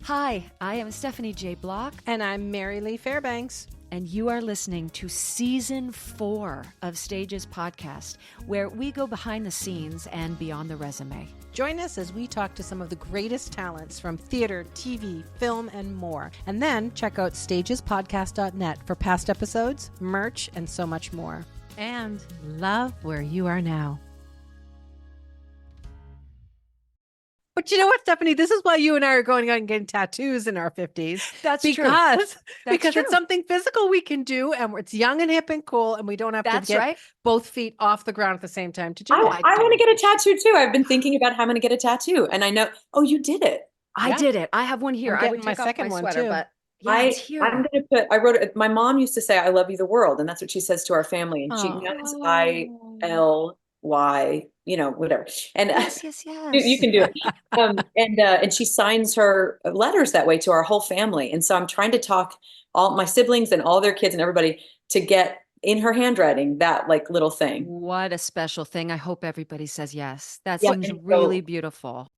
Hi, I am Stephanie J. Block. And I'm Mary Lee Fairbanks. And you are listening to Season 4 of Stages Podcast, where we go behind the scenes and beyond the resume. Join us as we talk to some of the greatest talents from theater, TV, film, and more. And then check out stagespodcast.net for past episodes, merch, and so much more. And love where you are now. But you know what, Stephanie? This is why you and I are going out and getting tattoos in our 50s. That's true. Because it's something physical we can do, and it's young and hip and cool, and we don't have to get both feet off the ground at the same time to do it. I want to get a tattoo too. I've been thinking about how I'm going to get a tattoo, and I know. Oh, you did it. I did it. I have one here. I would my second one sweater, too. But yeah, it's here. I'm going to put. I wrote it. My mom used to say, "I love you, the world," and that's what she says to our family. And she now it's ILY. You know, whatever. And yes. You can do it. And she signs her letters that way to our whole family. And so I'm trying to talk all my siblings and all their kids and everybody to get in her handwriting that like little thing. What a special thing. I hope everybody says yes. That seems really beautiful.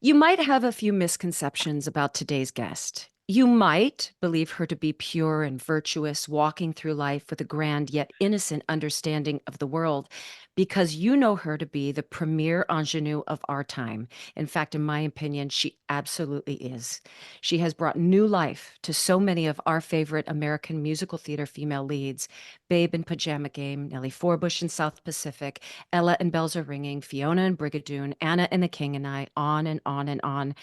You might have a few misconceptions about today's guest. You might believe her to be pure and virtuous, walking through life with a grand yet innocent understanding of the world, because you know her to be the premier ingenue of our time. In fact, in my opinion, she absolutely is. She has brought new life to so many of our favorite American musical theater female leads: Babe in Pajama Game, Nellie Forbush in South Pacific, Ella and Bells Are Ringing, Fiona and Brigadoon, Anna and the King and I, on and on and on.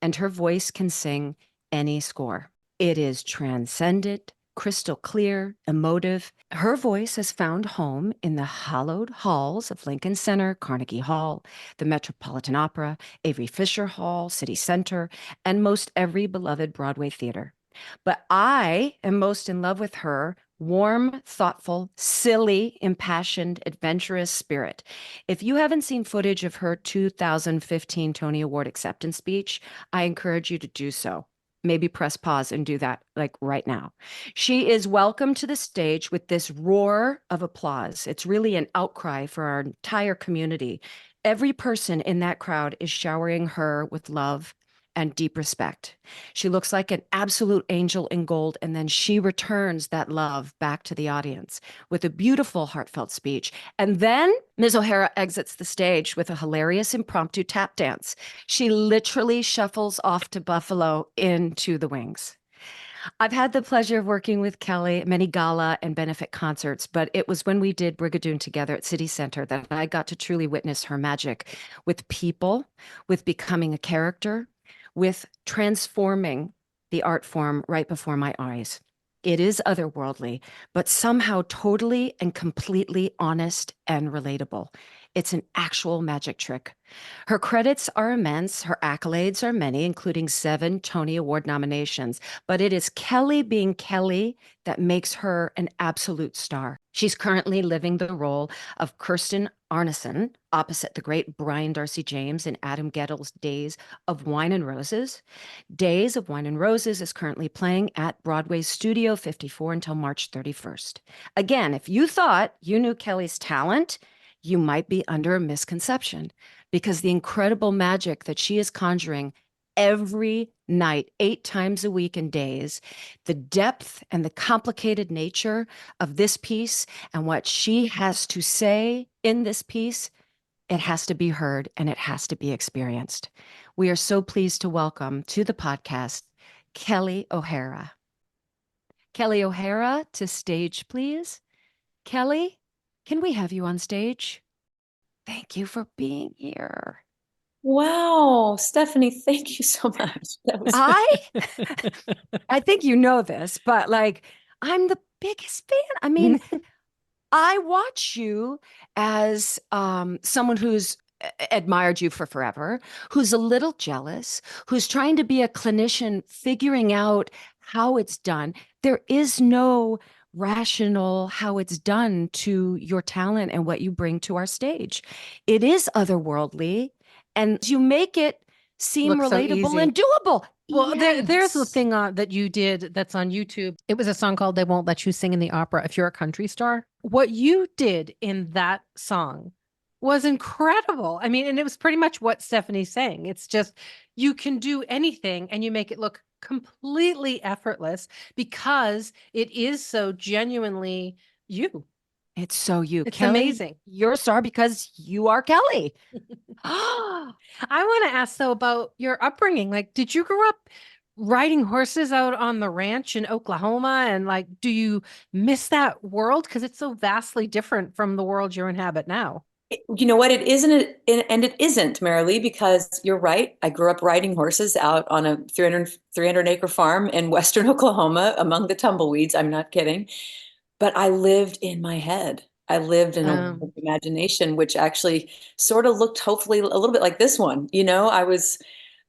And her voice can sing any score. It is transcendent, crystal clear, emotive. Her voice has found home in the hallowed halls of Lincoln Center, Carnegie Hall, the Metropolitan Opera, Avery Fisher Hall, City Center, and most every beloved Broadway theater. But I am most in love with her warm, thoughtful, silly, impassioned, adventurous spirit. If you haven't seen footage of her 2015 Tony Award acceptance speech, I encourage you to do so. Maybe press pause and do that like right now. She is welcomed to the stage with this roar of applause. It's really an outcry for our entire community. Every person in that crowd is showering her with love and deep respect. She looks like an absolute angel in gold, and then she returns that love back to the audience with a beautiful, heartfelt speech. And then Ms. O'Hara exits the stage with a hilarious impromptu tap dance. She literally shuffles off to Buffalo into the wings. I've had the pleasure of working with Kelli at many gala and benefit concerts, but it was when we did Brigadoon together at City Center that I got to truly witness her magic with people, with becoming a character, with transforming the art form right before my eyes. It is otherworldly, but somehow totally and completely honest and relatable. It's an actual magic trick. Her credits are immense. Her accolades are many, including 7 Tony Award nominations. But it is Kelli being Kelli that makes her an absolute star. She's currently living the role of Kirsten Arneson opposite the great Brian Darcy James in Adam Guettel's Days of Wine and Roses. Days of Wine and Roses is currently playing at Broadway's Studio 54 until March 31st. Again, if you thought you knew Kelli's talent, you might be under a misconception, because the incredible magic that she is conjuring every night, 8 times a week and days, the depth and the complicated nature of this piece and what she has to say in this piece, it has to be heard and it has to be experienced. We are so pleased to welcome to the podcast, Kelli O'Hara. Kelli O'Hara to stage, please. Kelli, can we have you on stage? Thank you for being here. Wow, Stephanie, thank you so much. That was I think you know this, but like, I'm the biggest fan. I mean, I watch you as someone who's admired you for forever, who's a little jealous, who's trying to be a clinician, figuring out how it's done. There is no rational how it's done to your talent and what you bring to our stage. It is otherworldly, and you make it seem Looks so relatable easy. and doable. Well, there's the Yes. thing that you did that's on YouTube. It was a song called They Won't Let You Sing in the Opera If You're a Country Star. What you did in that song was incredible. I mean, and it was pretty much what Stephanie's saying. It's just you can do anything and you make it look completely effortless because it is so genuinely you. It's so you, It's Kelli. amazing. You're a star because you are Kelli. I want to ask though about your upbringing. Like, did you grow up riding horses out on the ranch in Oklahoma? And like, do you miss that world? Because it's so vastly different from the world you inhabit now. You know what? It isn't, and it isn't, Marilee, because you're right. I grew up riding horses out on a 300 acre farm in Western Oklahoma among the tumbleweeds. I'm not kidding. But I lived in my head. I lived in a world of imagination, which actually sort of looked hopefully a little bit like this one. I was,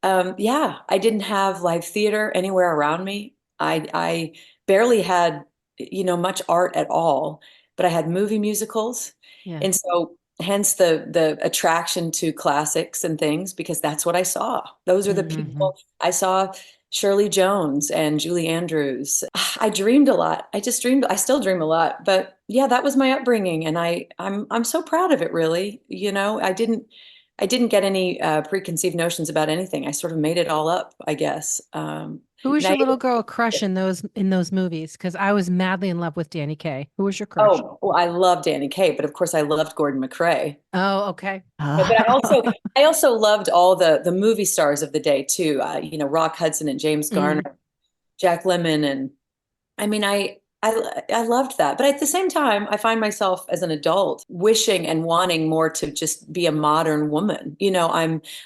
yeah, I didn't have live theater anywhere around me. I barely had, much art at all, but I had movie musicals. Yeah. And so hence the attraction to classics and things, because that's what I saw. Those are the people I saw. Shirley Jones and Julie Andrews. I dreamed a lot. I just dreamed. I still dream a lot. But yeah, that was my upbringing, and I'm so proud of it. Really, I didn't get any preconceived notions about anything. I sort of made it all up, I guess. Who was your Now, little girl crush in those movies? Because I was madly in love with Danny Kaye. Who was your crush? oh, well, I love Danny Kaye, but of course I loved Gordon McRae. Oh, okay. Yeah, but I also loved all the movie stars of the day too. Rock Hudson and James Garner, Jack Lemmon, and I mean, I loved that. But at the same time, I find myself as an adult wishing and wanting more to just be a modern woman.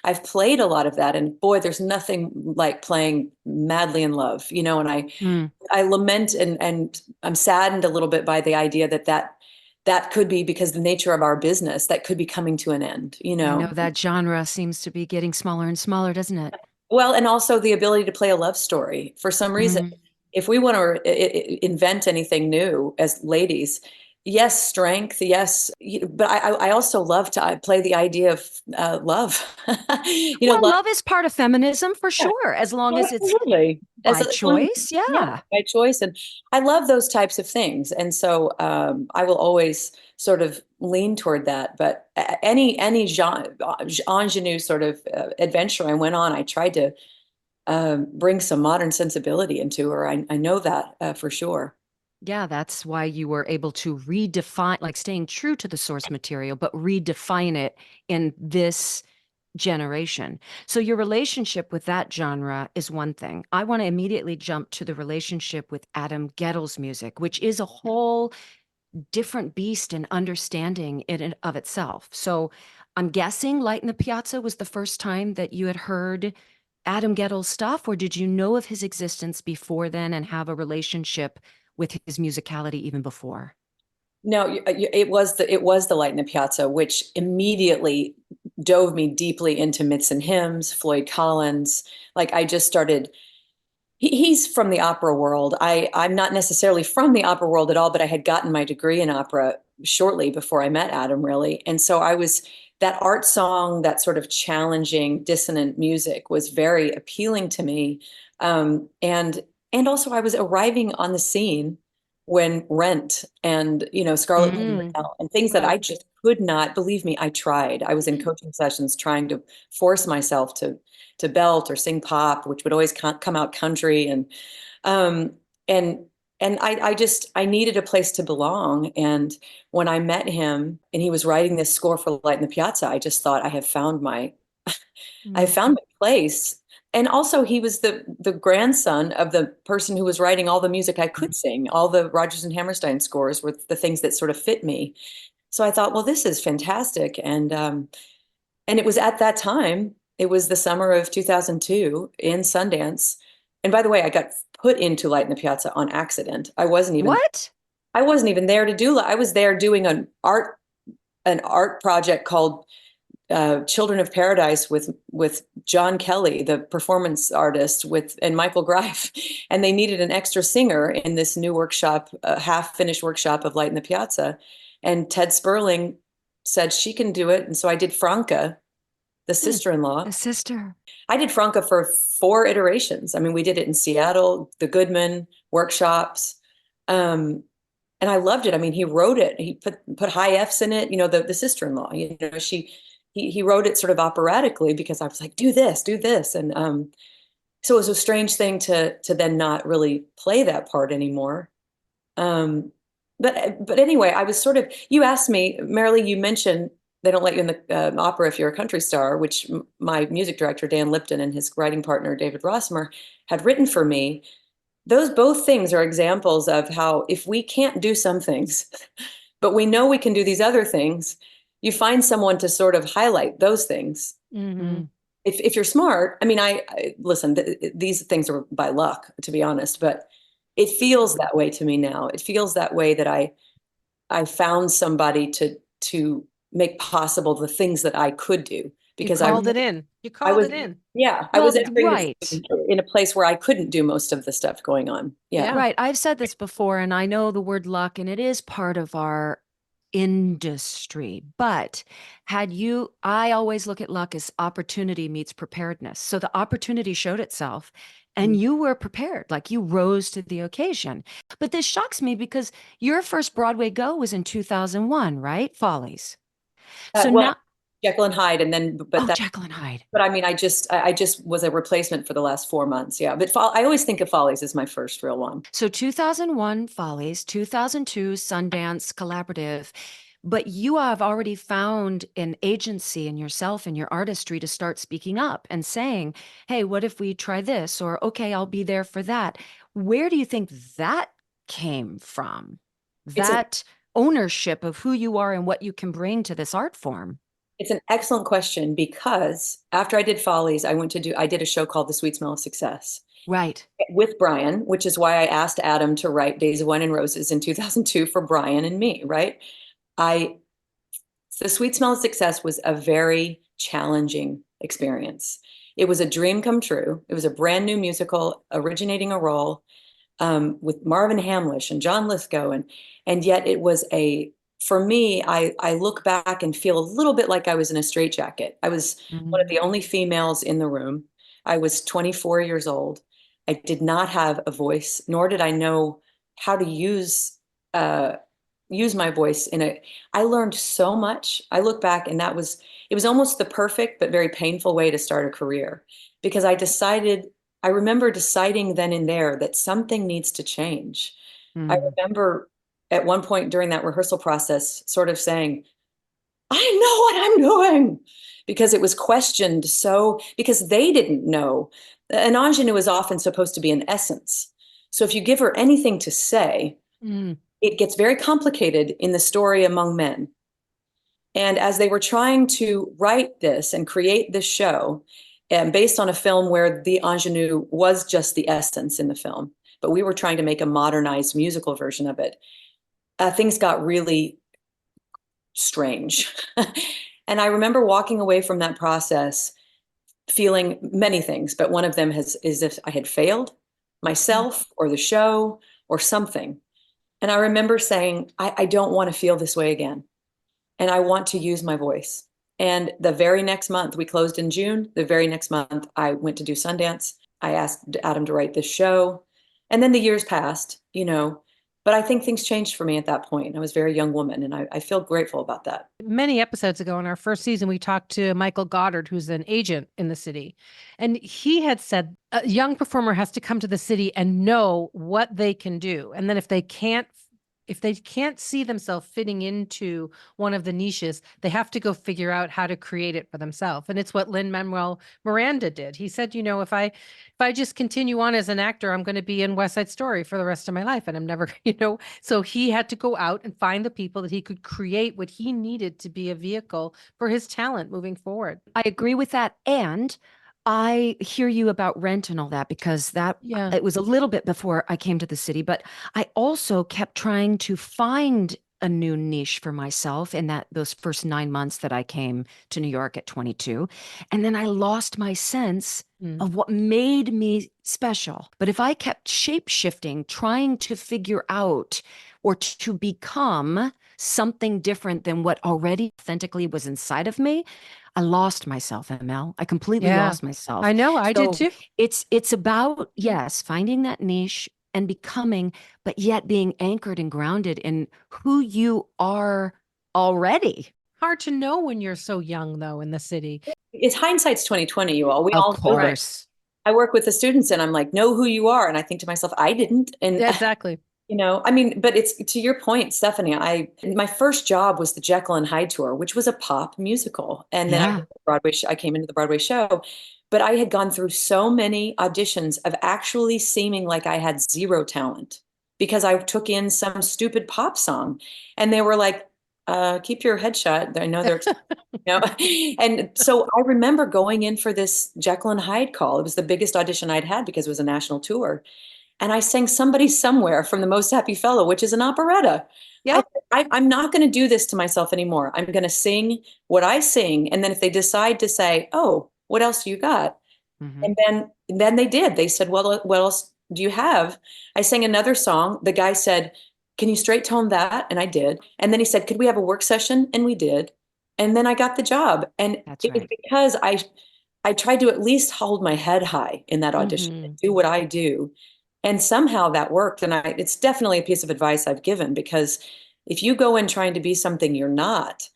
I've played a lot of that, and boy, there's nothing like playing madly in love. And I lament and I'm saddened a little bit by the idea that could be, because the nature of our business, that could be coming to an end. I know that genre seems to be getting smaller and smaller, doesn't it? Well, and also the ability to play a love story. For some reason, if we want to invent anything new as ladies, yes, strength, yes, but I also love to play the idea of love. Love is part of feminism for sure, as long as it's absolutely by choice. Yeah, by choice, and I love those types of things, and so I will always sort of lean toward that. But any ingenue sort of adventure I went on, I tried to bring some modern sensibility into her. I know that for sure. Yeah, that's why you were able to redefine, like staying true to the source material, but redefine it in this generation. So your relationship with that genre is one thing. I want to immediately jump to the relationship with Adam Guettel's music, which is a whole different beast and understanding in and of itself. So I'm guessing Light in the Piazza was the first time that you had heard Adam Guettel's stuff, or did you know of his existence before then and have a relationship with his musicality even before? No, it was the Light in the Piazza, which immediately dove me deeply into myths and hymns, Floyd Collins. Like I just started. He's from the opera world. I'm not necessarily from the opera world at all, but I had gotten my degree in opera shortly before I met Adam, really. And so that art song, that sort of challenging, dissonant music was very appealing to me. And also I was arriving on the scene when Rent and, Scarlet Pimpernel and things that I just could not, believe me, I tried. I was in coaching sessions trying to force myself to belt or sing pop, which would always come out country. Um, and, and I needed a place to belong. And when I met him and he was writing this score for Light in the Piazza, I just thought I found my place. And also he was the grandson of the person who was writing all the music I could sing. All the Rodgers and Hammerstein scores were the things that sort of fit me. So I thought, well, this is fantastic. And it was at that time, it was the summer of 2002 in Sundance. And by the way, I got put into Light in the Piazza on accident. I wasn't even there to do. I was there doing an art project called Children of Paradise with John Kelly, the performance artist, and Michael Greif, and they needed an extra singer in this new workshop, half-finished workshop of Light in the Piazza, and Ted Sperling said she can do it, and so I did Franca, the sister-in-law. The sister. I did Franca for 4 iterations. I mean, we did it in Seattle, the Goodman workshops. And I loved it. I mean, he wrote it. He put high F's in it. You know, the sister-in-law, you know, he wrote it sort of operatically because I was like, do this. And so it was a strange thing to then not really play that part anymore. But anyway, I was sort of, you asked me, Marilee, you mentioned they don't let you in the opera if you're a country star, which my music director, Dan Lipton, and his writing partner, David Rossmer, had written for me. Those both things are examples of how if we can't do some things, but we know we can do these other things, you find someone to sort of highlight those things. Mm-hmm. If you're smart, I mean, I listen, these things are by luck, to be honest, but it feels that way to me now. It feels that way that I found somebody to make possible the things that I could do, because You called it in. Yeah, I Well, was entering right. in a place where I couldn't do most of the stuff going on. Yeah. Right. I've said this before, and I know the word luck, and it is part of our industry. But I always look at luck as opportunity meets preparedness. So the opportunity showed itself, and you were prepared, like you rose to the occasion. But this shocks me because your first Broadway go was in 2001, right? Follies. So Well, now, Jekyll and Hyde, and then, Jekyll and Hyde. but I mean, I just was a replacement for the last 4 months. Yeah. But I always think of Follies as my first real one. So 2001 Follies, 2002 Sundance Collaborative. But you have already found an agency in yourself and your artistry to start speaking up and saying, hey, what if we try this? Or, okay, I'll be there for that. Where do you think that came from? That ownership of who you are and what you can bring to this art form? It's an excellent question, because after I did Follies, I did a show called The Sweet Smell of Success. Right. With Brian, which is why I asked Adam to write Days of Wine and Roses in 2002 for Brian and me, right? The Sweet Smell of Success was a very challenging experience. It was a dream come true. It was a brand new musical originating a role with Marvin Hamlish and John Lithgow, and yet it was for me, I look back and feel a little bit like I was in a straitjacket. I was one of the only females in the room. I was 24 years old. I did not have a voice, nor did I know how to use my voice I learned so much. I look back, and it was almost the perfect but very painful way to start a career, because I remember deciding then and there that something needs to change. I remember at one point during that rehearsal process sort of saying, I know what I'm doing, because it was questioned because they didn't know. An ingenue is often supposed to be an essence. So if you give her anything to say, it gets very complicated in the story among men. And as they were trying to write this and create this show, and based on a film where the ingenue was just the essence in the film, but we were trying to make a modernized musical version of it, things got really strange. And I remember walking away from that process feeling many things, but one of them is if I had failed myself or the show or something. And I remember saying, I don't want to feel this way again. And I want to use my voice. And the very next month, we closed in June. The very next month, I went to do Sundance. I asked Adam to write this show. And then the years passed, but I think things changed for me at that point. I was a very young woman, and I feel grateful about that. Many episodes ago in our first season, we talked to Michael Goddard, who's an agent in the city. And he had said a young performer has to come to the city and know what they can do. And then if they can't see themselves fitting into one of the niches, they have to go figure out how to create it for themselves. And it's what Lin-Manuel Miranda did. He said, if I just continue on as an actor, I'm going to be in West Side Story for the rest of my life. And I'm never, so he had to go out and find the people that he could create what he needed to be a vehicle for his talent moving forward. I agree with that. And I hear you about Rent and all that, because it was a little bit before I came to the city, but I also kept trying to find a new niche for myself in those first 9 months that I came to New York at 22. And then I lost my sense of what made me special. But if I kept shape shifting, trying to figure out or to become something different than what already authentically was inside of me, I lost myself, ML. I completely lost myself. I know, I did too. It's about, yes, finding that niche and becoming, but yet being anchored and grounded in who you are already. Hard to know when you're so young, though, in the city. It's hindsight's 2020, you all. We Of all do it. course. I work with the students and I'm like, know who you are. And I think to myself, I didn't. And Yeah, exactly. I mean, but it's to your point, Stephanie, my first job was the Jekyll and Hyde tour, which was a pop musical. And then I came into the Broadway show, but I had gone through so many auditions of actually seeming like I had zero talent because I took in some stupid pop song and they were like, keep your head shut. I know they're, and so I remember going in for this Jekyll and Hyde call. It was the biggest audition I'd had because it was a national tour. And I sang Somebody Somewhere from The Most Happy Fellow, which is an operetta. Yeah. I'm not going to do this to myself anymore. I'm going to sing what I sing. And then if they decide to say, oh, what else do you got? And then they did. They said, well, what else do you have? I sang another song. The guy said, can you straight tone that? And I did. And then he said, could we have a work session? And we did. And then I got the job. And it was because I tried to at least hold my head high in that audition and do what I do. And somehow that worked. And it's definitely a piece of advice I've given, because if you go in trying to be something you're not,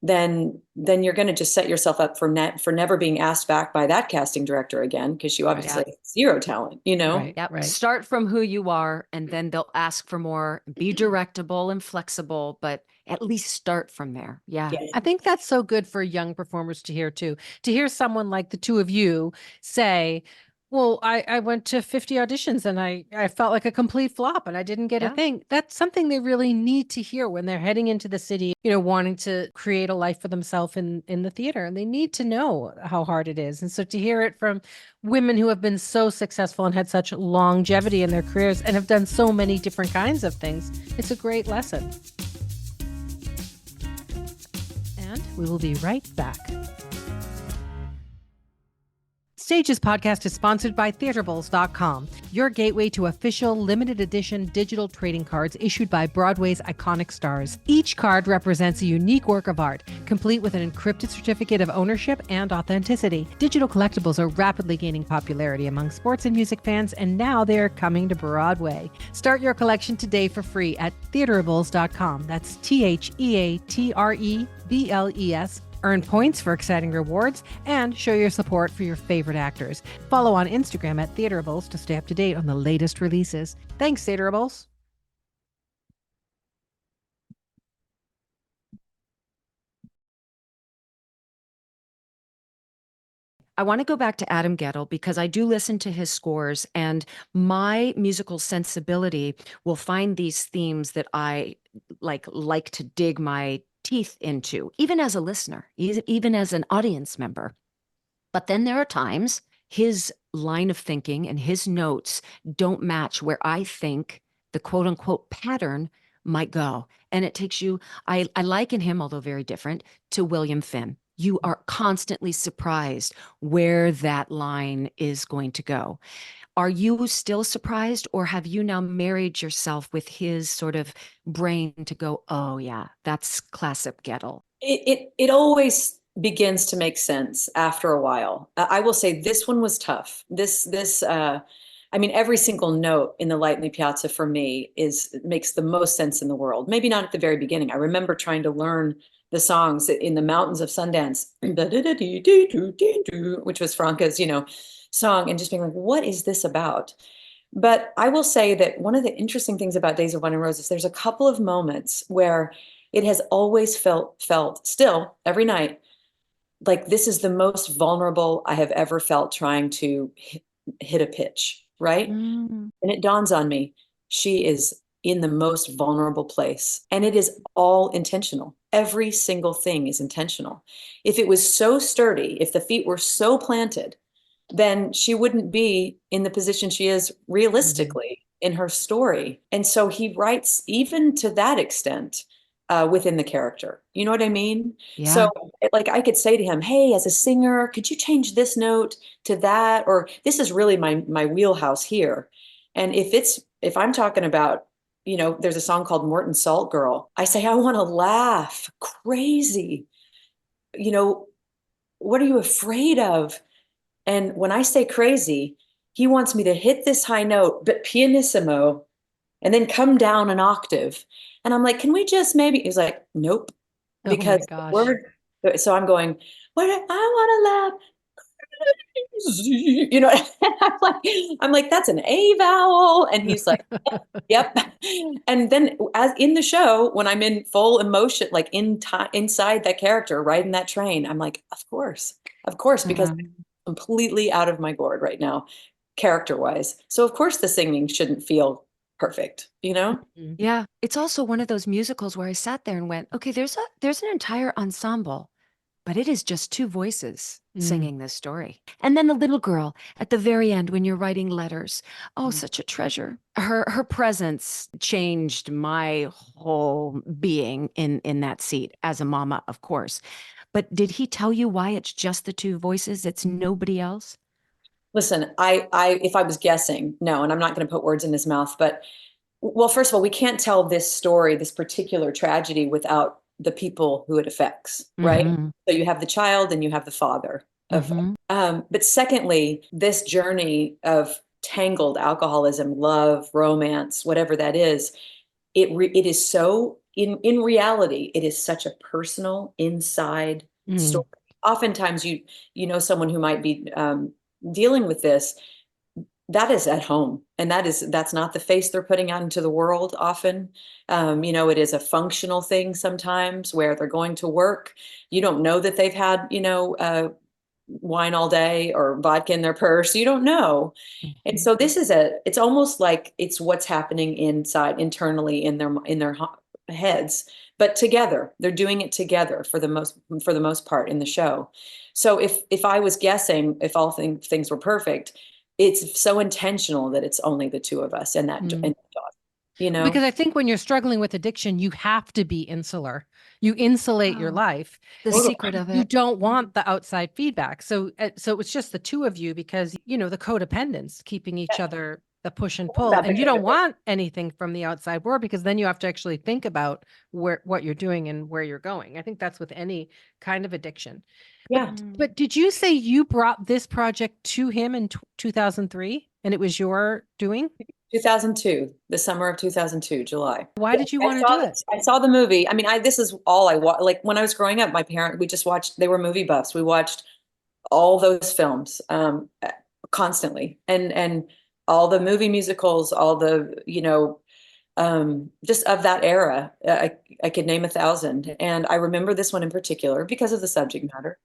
then you're going to just set yourself up for never being asked back by that casting director again, because you obviously have zero talent, Right. Start from who you are, and then they'll ask for more. Be directable and flexible, but at least start from there. Yeah. I think that's so good for young performers to hear too. To hear someone like the two of you say, well, I went to 50 auditions and I felt like a complete flop and I didn't get a thing. That's something they really need to hear when they're heading into the city, wanting to create a life for themselves in the theater. And they need to know how hard it is. And so to hear it from women who have been so successful and had such longevity in their careers and have done so many different kinds of things, it's a great lesson. And we will be right back. Stages podcast is sponsored by theatrables.com, your gateway to official limited edition digital trading cards issued by Broadway's iconic stars. Each card represents a unique work of art, complete with an encrypted certificate of ownership and authenticity. Digital collectibles are rapidly gaining popularity among sports and music fans, and now they're coming to Broadway. Start your collection today for free at theatrables.com. That's TheatreBles. Earn points for exciting rewards and show your support for your favorite actors. Follow on Instagram at Theatrables to stay up to date on the latest releases. Thanks, Theatrables. I want to go back to Adam Guettel because I do listen to his scores, and my musical sensibility will find these themes that I like to dig my teeth into, even as a listener, even as an audience member. But then there are times his line of thinking and his notes don't match where I think the quote unquote pattern might go. And it takes you, I liken him, although very different, to William Finn. You are constantly surprised where that line is going to go. Are you still surprised, or have you now married yourself with his sort of brain to go, oh yeah, that's classic Guettel? It always begins to make sense after a while. I will say this one was tough. Every single note in the Light in the Piazza for me makes the most sense in the world. Maybe not at the very beginning. I remember trying to learn the songs in the mountains of Sundance, which was Franca's, song, and just being like, what is this about? But I will say that one of the interesting things about Days of Wine and Roses, there's a couple of moments where it has always felt still every night, like this is the most vulnerable I have ever felt trying to hit a pitch, right? And it dawns on me, she is in the most vulnerable place, and it is all intentional. Every single thing is intentional. If it was so sturdy, if the feet were so planted, then she wouldn't be in the position she is realistically in her story. And so he writes, even to that extent, within the character. You know what I mean? Yeah. So like I could say to him, hey, as a singer, could you change this note to that? Or this is really my wheelhouse here. And if I'm talking about, there's a song called Morton Salt Girl. I say, I want to laugh crazy. What are you afraid of? And when I say crazy, he wants me to hit this high note, but pianissimo, and then come down an octave. And I'm like, can we just maybe? He's like, nope, Oh my because the gosh. word. So I'm going, what? I want to laugh. I'm like, that's an A vowel. And he's like, yep. And then as in the show, when I'm in full emotion, like inside that character, riding that train, I'm like, of course, because I'm completely out of my gourd right now, character wise. So of course the singing shouldn't feel perfect, Yeah. It's also one of those musicals where I sat there and went, okay, there's an entire ensemble, but it is just two voices singing this story. And then the little girl at the very end when you're writing letters. Oh, such a treasure. Her presence changed my whole being in that seat as a mama, of course. But did he tell you why it's just the two voices? It's nobody else? Listen, if I was guessing, no, and I'm not going to put words in his mouth, but well, first of all, we can't tell this story, this particular tragedy, without the people who it affects, right? So you have the child and you have the father. But secondly, this journey of tangled alcoholism, love, romance, whatever that is, it is so in reality, it is such a personal inside story. Oftentimes, you know someone who might be dealing with this. That is at home, and that's not the face they're putting out into the world often. It is a functional thing sometimes where they're going to work. You don't know that they've had, wine all day or vodka in their purse. You don't know. And so it's almost like it's what's happening internally in their heads, but together. They're doing it together for the most part in the show. So if I was guessing, if all things were perfect, it's so intentional that it's only the two of us and that and dog, Because I think when you're struggling with addiction, you have to be insular. You insulate your life. The secret of it. You don't want the outside feedback. So it's just the two of you because, the codependence, keeping each other, the push and pull. And you don't want anything from the outside world because then you have to actually think about what you're doing and where you're going. I think that's with any kind of addiction. Yeah. But did you say you brought this project to him in 2003 and it was your doing? 2002, the summer of 2002, July. Why did you want to do it? I saw the movie. I mean, this is all I watched. Like when I was growing up, we just watched, they were movie buffs. We watched all those films constantly and all the movie musicals, all the, just of that era. I could name 1,000. And I remember this one in particular because of the subject matter.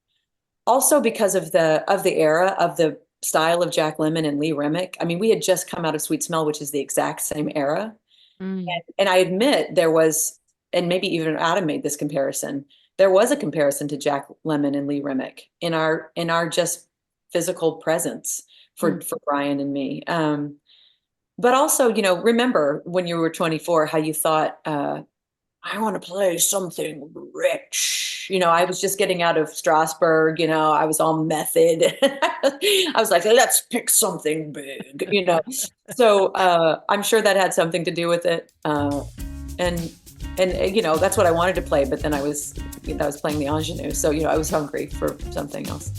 Also because of the era, of the style of Jack Lemmon and Lee Remick. I mean, we had just come out of Sweet Smell, which is the exact same era. And I admit there was, and maybe even Adam made this comparison, there was a comparison to Jack Lemmon and Lee Remick in our just physical presence for Brian and me. But also, remember when you were 24, how you thought, I want to play something rich. I was just getting out of Strasbourg, I was all method. I was like, let's pick something big, So I'm sure that had something to do with it. And that's what I wanted to play. But then I was playing the ingenue. So, I was hungry for something else.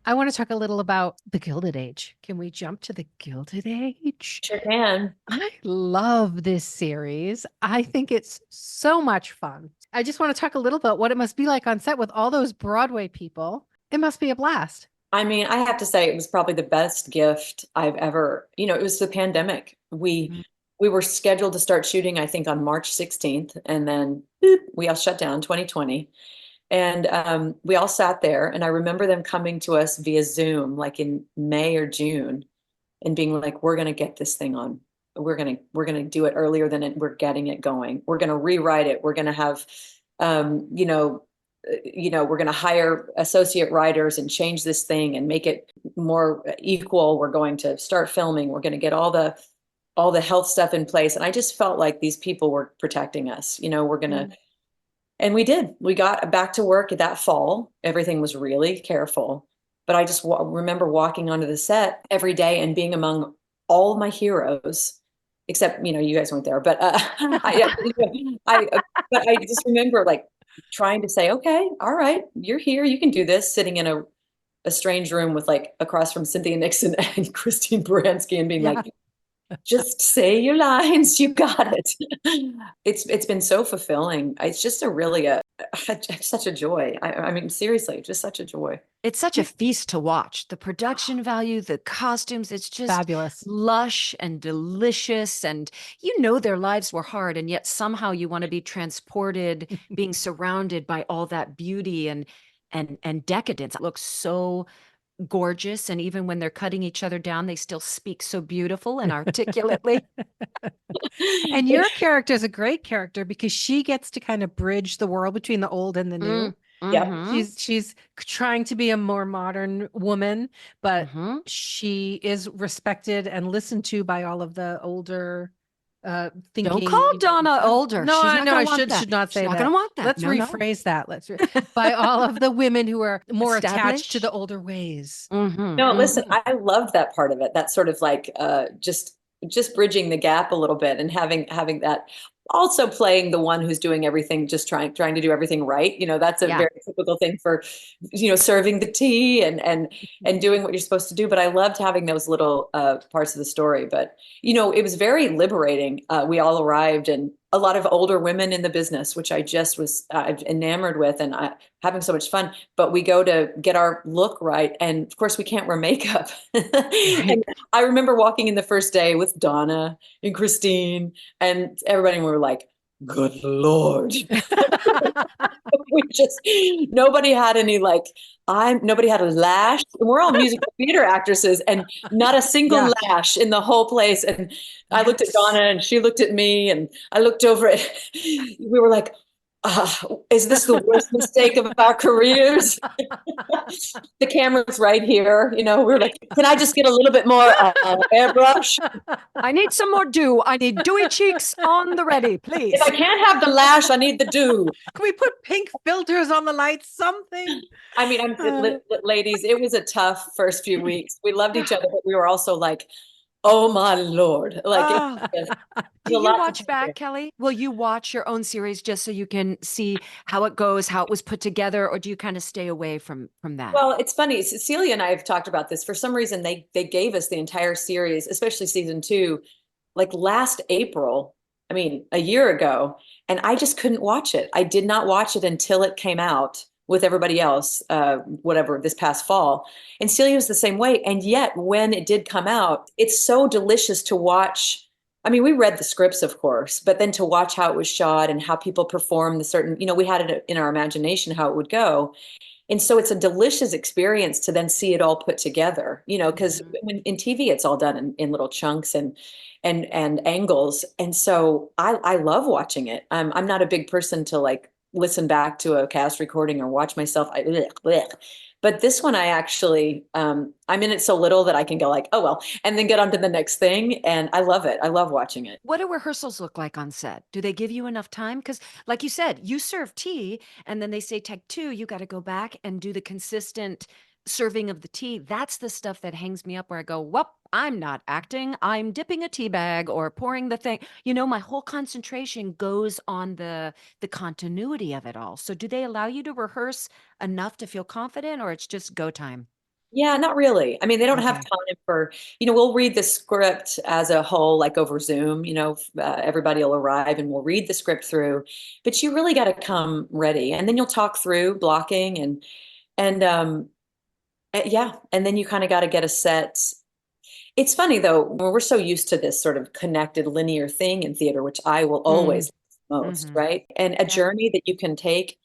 I want to talk a little about the Gilded Age. Can we jump to the Gilded Age? Sure can. I love this series. I think it's so much fun. I just want to talk a little about what it must be like on set with all those Broadway people. It must be a blast. I mean, I have to say it was probably the best gift I've ever, it was the pandemic. We were scheduled to start shooting, I think, on March 16th, and then we all shut down 2020. And we all sat there, and I remember them coming to us via Zoom, like in May or June, and being like, "We're going to get this thing on. We're going to do it earlier than we're getting it going. We're going to rewrite it. We're going to have, we're going to hire associate writers and change this thing and make it more equal. We're going to start filming. We're going to get all the all the health stuff in place. And I just felt like these people were protecting us. We're going to, and we did. We got back to work that fall. Everything was really careful. But I just remember walking onto the set every day and being among all my heroes, except, you guys weren't there. But but I just remember like trying to say, okay, all right, you're here. You can do this, sitting in a strange room with like across from Cynthia Nixon and Christine Baranski and being like, just say your lines. You got it. It's been so fulfilling. It's just such a joy. I mean, seriously, just such a joy. It's such a feast to watch. The production value, the costumes, it's just Fabulous, lush and delicious. And their lives were hard, and yet somehow you want to be transported, being surrounded by all that beauty and decadence. It looks so gorgeous, and even when they're cutting each other down, they still speak so beautiful and articulately. And your character is a great character because she gets to kind of bridge the world between the old and the new. Yeah. She's trying to be a more modern woman, but she is respected and listened to by all of the older thinking. Don't call Donna older. No, She's I not know. gonna I want that. should not say She's not that. gonna want that. Let's No. rephrase that. By all of the women who are more attached Established. to the older ways. No, listen, I loved that part of it. That sort of like just bridging the gap a little bit and having that, also playing the one who's doing everything, just trying to do everything right. That's a very typical thing for, serving the tea and doing what you're supposed to do. But I loved having those little parts of the story. But, it was very liberating. We all arrived, and a lot of older women in the business, which I just was enamored with, and having so much fun. But we go to get our look right, and of course we can't wear makeup. And I remember walking in the first day with Donna and Christine and everybody, and we were like, good Lord. Nobody had any nobody had a lash. We're all musical theater actresses, and not a single lash in the whole place. And I looked at Donna, and she looked at me, and I looked over at, we were like, is this the worst mistake of our careers? The camera's right here. We're like, can I just get a little bit more airbrush? I need some more dew. I need dewy cheeks on the ready, please. If I can't have the lash, I need the dew. Can we put pink filters on the lights? Something. I mean, ladies, it was a tough first few weeks. We loved each other, but we were also like, oh my Lord. Do you watch back, Kelly? Will you watch your own series just so you can see how it goes, how it was put together, or do you kind of stay away from that? Well, it's funny. Cecilia and I have talked about this. For some reason, they gave us the entire series, especially season 2, like last April. I mean, a year ago, and I just couldn't watch it. I did not watch it until it came out with everybody else, this past fall. And Celia was the same way. And yet when it did come out, it's so delicious to watch. I mean, we read the scripts, of course, but then to watch how it was shot and how people perform the certain, we had it in our imagination how it would go. And so it's a delicious experience to then see it all put together, because in TV, it's all done in little chunks and angles. And so I love watching it. I'm not a big person to listen back to a cast recording or watch myself. But this one, I actually, I'm in it so little that I can go like, oh, well, and then get on to the next thing. And I love it. I love watching it. What do rehearsals look like on set? Do they give you enough time? Because like you said, you serve tea and then they say take 2, you got to go back and do the consistent serving of the tea. That's the stuff that hangs me up where I go, well, I'm not acting. I'm dipping a tea bag or pouring the thing. My whole concentration goes on the continuity of it all. So do they allow you to rehearse enough to feel confident, or it's just go time? Yeah, not really. I mean, they don't have time for, we'll read the script as a whole, like over Zoom, everybody will arrive and we'll read the script through, but you really got to come ready. And then you'll talk through blocking and then you kind of got to get a set. It's funny though, when we're so used to this sort of connected linear thing in theater, which I will always most, right? And a journey that you can take.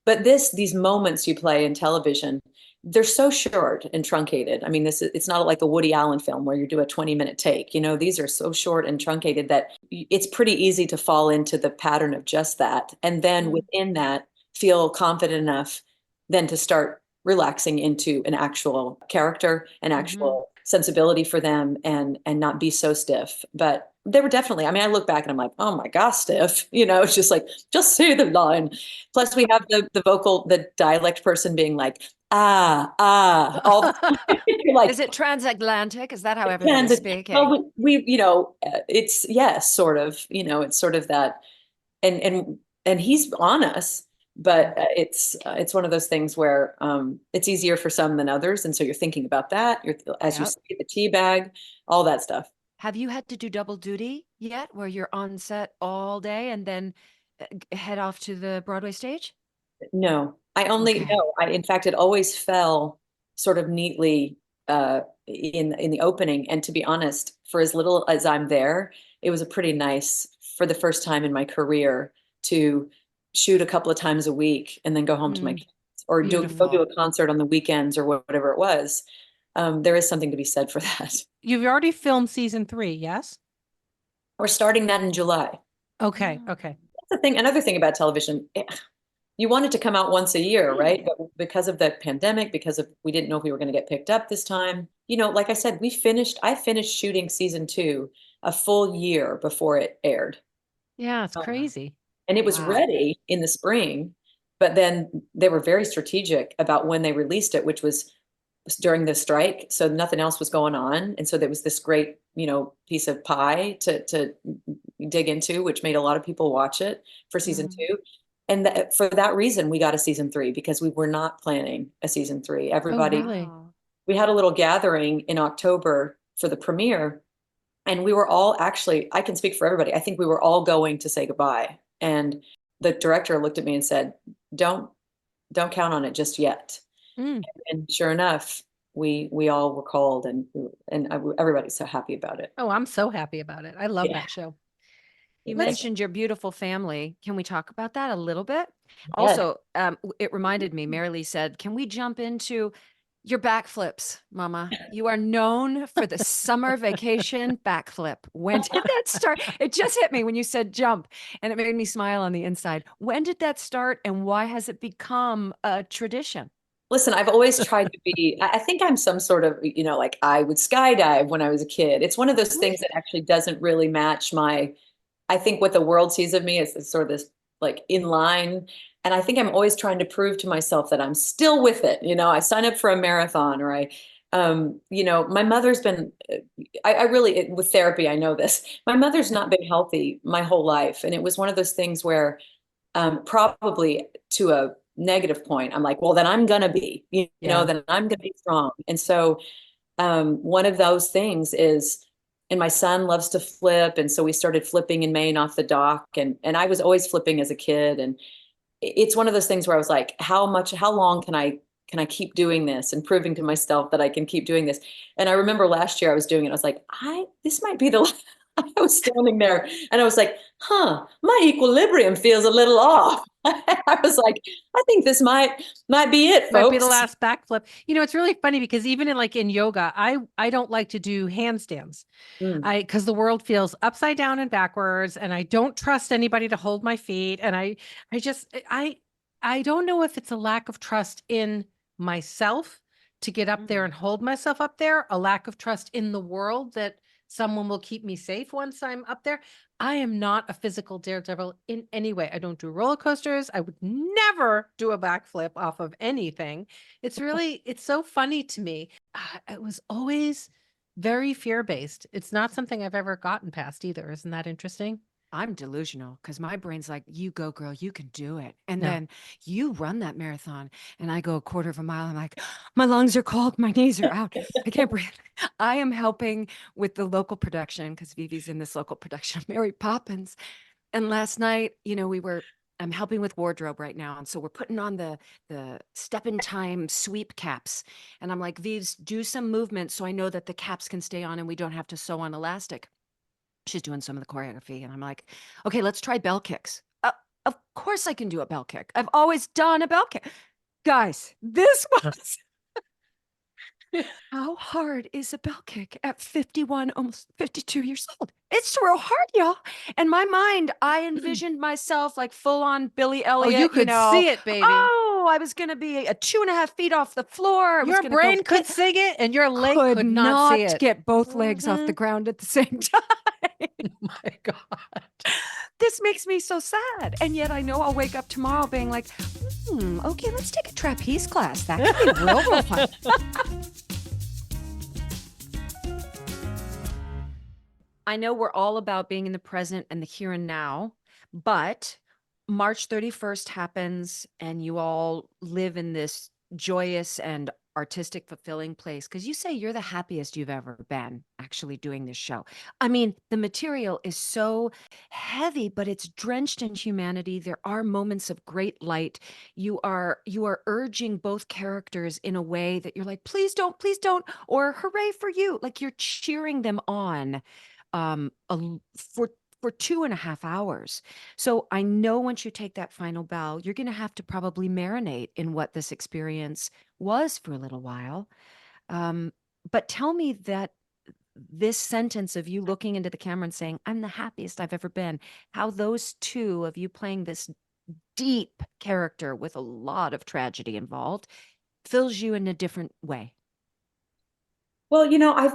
But these moments you play in television, they're so short and truncated. I mean, it's not like a Woody Allen film where you do a 20-minute take. These are so short and truncated that it's pretty easy to fall into the pattern of just that. And then within that, feel confident enough then to start relaxing into an actual character, an actual sensibility for them, and not be so stiff. But There were definitely, I mean, I look back and I'm like, oh my gosh, Steph, it's just like, just say the line. Plus we have the dialect person being like, all the time. Like, Is it transatlantic? Is that how everybody's transit. speaking? Well, it's, yes, sort of, it's sort of that, and he's on us, but it's one of those things where it's easier for some than others. And so you're thinking about that. As you Yep. say, the tea bag, all that stuff. Have you had to do double duty yet, where you're on set all day and then head off to the Broadway stage? No, Okay. no, in fact, it always fell sort of neatly in the opening. And to be honest, for as little as I'm there, it was a pretty nice, for the first time in my career, to shoot a couple of times a week and then go home to my kids, or go do Beautiful. a concert on the weekends or whatever it was. There is something to be said for that. You've already filmed season 3, yes? We're starting that in July. Okay. Okay. That's the thing. Another thing about television, you want it to come out once a year, right? But because of the pandemic, because of we didn't know if we were going to get picked up this time, like I said, I finished shooting season 2 a full year before it aired. Yeah, it's crazy. And it was Wow. ready in the spring, but then they were very strategic about when they released it, which was during the strike. So nothing else was going on. And so there was this great, piece of pie to dig into, which made a lot of people watch it for season 2. And for that reason, we got a season 3, because we were not planning a season 3. Everybody, really? Wow. we had a little gathering in October for the premiere, and we were all actually, I can speak for everybody, I think we were all going to say goodbye. And the director looked at me and said, don't count on it just yet. Mm. And sure enough, we all were called, and everybody's so happy about it. Oh, I'm so happy about it. I love Yeah. that show. You Let's- mentioned your beautiful family. Can we talk about that a little bit? Yeah. Also, it reminded me, Mary Lee said, can we jump into your backflips, Mama? You are known for the summer vacation backflip. When did that start? It just hit me when you said jump, and it made me smile on the inside. When did that start, and why has it become a tradition? Listen, I've always tried to be, I think I'm some sort of, like I would skydive when I was a kid. It's one of those things that actually doesn't really match I think what the world sees of me is sort of this like in line. And I think I'm always trying to prove to myself that I'm still with it. I sign up for a marathon, or my mother's been, I really, with therapy, I know this. My mother's not been healthy my whole life. And it was one of those things where probably to a negative point, I'm like, well, then I'm going to be, then I'm going to be strong. And so one of those things is, and my son loves to flip. And so we started flipping in Maine off the dock. And I was always flipping as a kid. And it's one of those things where I was like, how long can I keep doing this, and proving to myself that I can keep doing this? And I remember last year I was doing it. I was like, this might be the, I was standing there and I was like, my equilibrium feels a little off. I was like, I think this might be it, folks. Might be the last backflip. It's really funny because even in yoga, I don't like to do handstands. Because the world feels upside down and backwards, and I don't trust anybody to hold my feet. And I don't know if it's a lack of trust in myself to get up there and hold myself up there, a lack of trust in the world that someone will keep me safe once I'm up there. I am not a physical daredevil in any way. I don't do roller coasters. I would never do a backflip off of anything. It's so funny to me. It was always very fear-based. It's not something I've ever gotten past either. Isn't that interesting? I'm delusional because my brain's like, you go, girl, you can do it. And No. then you run that marathon, and I go a quarter of a mile. I'm like, my lungs are cold. My knees are out. I can't breathe. I am helping with the local production because Vivi's in this local production of Mary Poppins. And last night, I'm helping with wardrobe right now. And so we're putting on the step in time sweep caps. And I'm like, Vives, do some movement so I know that the caps can stay on and we don't have to sew on elastic. She's doing some of the choreography, and I'm like, okay, let's try bell kicks. Of course I can do a bell kick. I've always done a bell kick. Guys, this was how hard is a bell kick at 51, almost 52 years old? It's real hard, y'all. And my mind, I envisioned myself like full on Billy Elliot. Oh, you could see it, baby. Oh, I was going to be 2.5 feet off the floor. Your brain could sing it, and your leg could not see it. Get both legs off the ground at the same time. My God. This makes me so sad. And yet I know I'll wake up tomorrow being like, okay, let's take a trapeze class. That could be real fun. I know we're all about being in the present and the here and now, but March 31st happens and you all live in this joyous and artistic, fulfilling place because you say you're the happiest you've ever been actually doing this show. I mean, the material is so heavy, but it's drenched in humanity. There are moments of great light. You are urging both characters in a way that you're like, please don't, or hooray for you. Like you're cheering them on for 2.5 hours. So I know once you take that final bow, you're going to have to probably marinate in what this experience was for a little while. But tell me that this sentence of you looking into the camera and saying, I'm the happiest I've ever been, how those two of you playing this deep character with a lot of tragedy involved fills you in a different way. Well,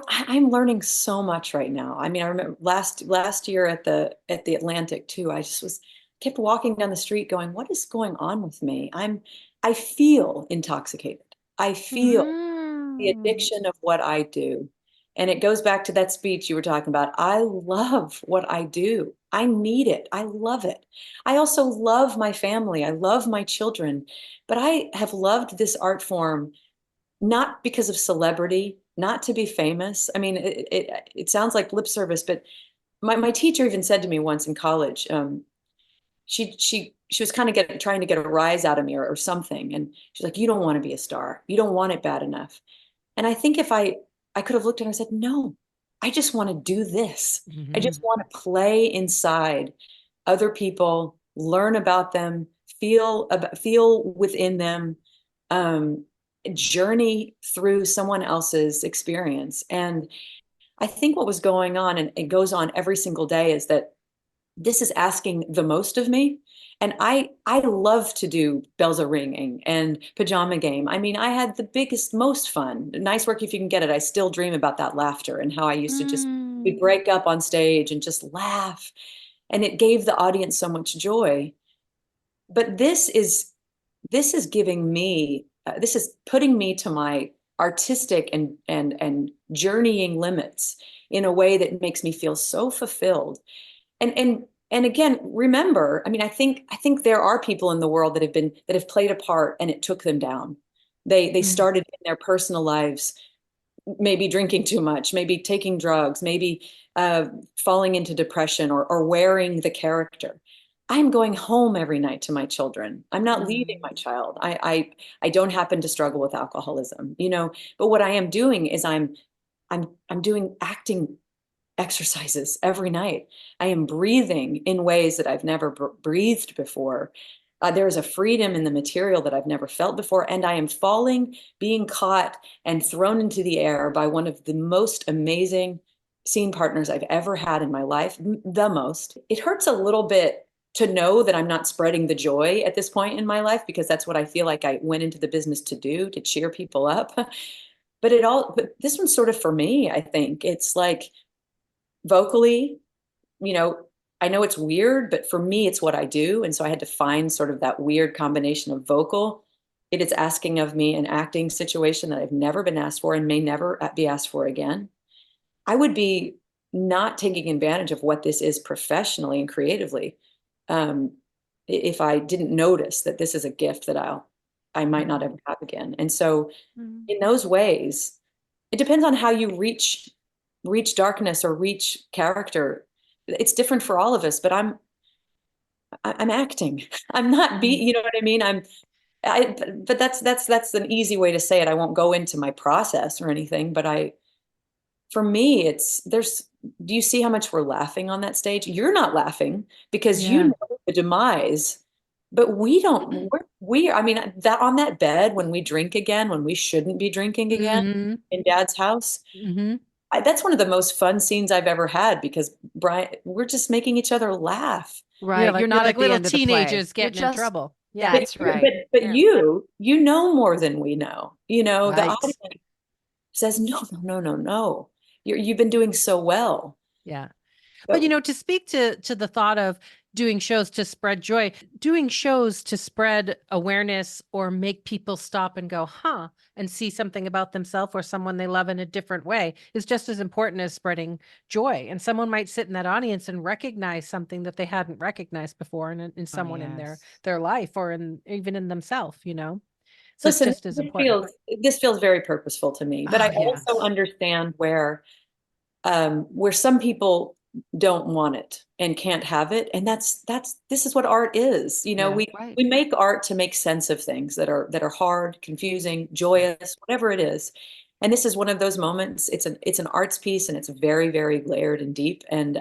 I'm learning so much right now. I mean, I remember last year at the Atlantic too. I just kept walking down the street going, what is going on with me? I feel intoxicated. I feel the addiction of what I do. And it goes back to that speech you were talking about. I love what I do. I need it. I love it. I also love my family. I love my children, but I have loved this art form not because of celebrity, not to be famous. I mean, it sounds like lip service, but my teacher even said to me once in college, she was kind of trying to get a rise out of me or something, and she's like, "You don't want to be a star. You don't want it bad enough." And I think if I could have looked at her and said, "No, I just want to do this. I just want to play inside other people, learn about them, feel within them." Journey through someone else's experience. And I think what was going on, and it goes on every single day, is that this is asking the most of me. And I love to do bells are ringing and pajama game. I mean, I had the biggest, most fun. Nice work if you can get it. I still dream about that laughter and how I used to just we'd break up on stage and just laugh. And it gave the audience so much joy. But this is giving me this is putting me to my artistic and journeying limits in a way that makes me feel so fulfilled. And again, remember, I mean, I think there are people in the world that have played a part and it took them down. They started in their personal lives, maybe drinking too much, maybe taking drugs, maybe falling into depression or wearing the character. I'm going home every night to my children. I'm not leaving my child. I don't happen to struggle with alcoholism, but what I am doing is I'm doing acting exercises every night. I am breathing in ways that I've never breathed before. There is a freedom in the material that I've never felt before, and I am falling, being caught, and thrown into the air by one of the most amazing scene partners I've ever had in my life. The most. It hurts a little bit to know that I'm not spreading the joy at this point in my life, because that's what I feel like I went into the business to do, to cheer people up. But this one's sort of for me, I think. It's like vocally, I know it's weird, but for me, it's what I do. And so I had to find sort of that weird combination of vocal. It is asking of me an acting situation that I've never been asked for and may never be asked for again. I would be not taking advantage of what this is professionally and creatively if I didn't notice that this is a gift that I might not ever have again. And so in those ways, it depends on how you reach darkness or reach character. It's different for all of us, but I'm acting. I'm not you know what I mean? But that's an easy way to say it. I won't go into my process or anything, but for me, do you see how much we're laughing on that stage? You're not laughing because you know the demise, but we don't, I mean, that on that bed, when we drink again, when we shouldn't be drinking again in Dad's house, that's one of the most fun scenes I've ever had, because Brian, we're just making each other laugh. Right. You're not like at the little end of the play. teenagers getting in trouble. Yeah, that's right. But you know more than we know. The audience says, no. You've been doing so well. Yeah. But, you know, to speak to the thought of doing shows to spread joy, doing shows to spread awareness or make people stop and go, huh, and see something about themselves or someone they love in a different way is just as important as spreading joy. And someone might sit in that audience and recognize something that they hadn't recognized before in someone in their life or even in themselves, you know? So Listen, it's just as important. this feels very purposeful to me, but I also understand where some people don't want it and can't have it. And this is what art is. You know, we make art to make sense of things that are hard, confusing, joyous, whatever it is. And this is one of those moments. It's an arts piece, and it's very, very layered and deep. And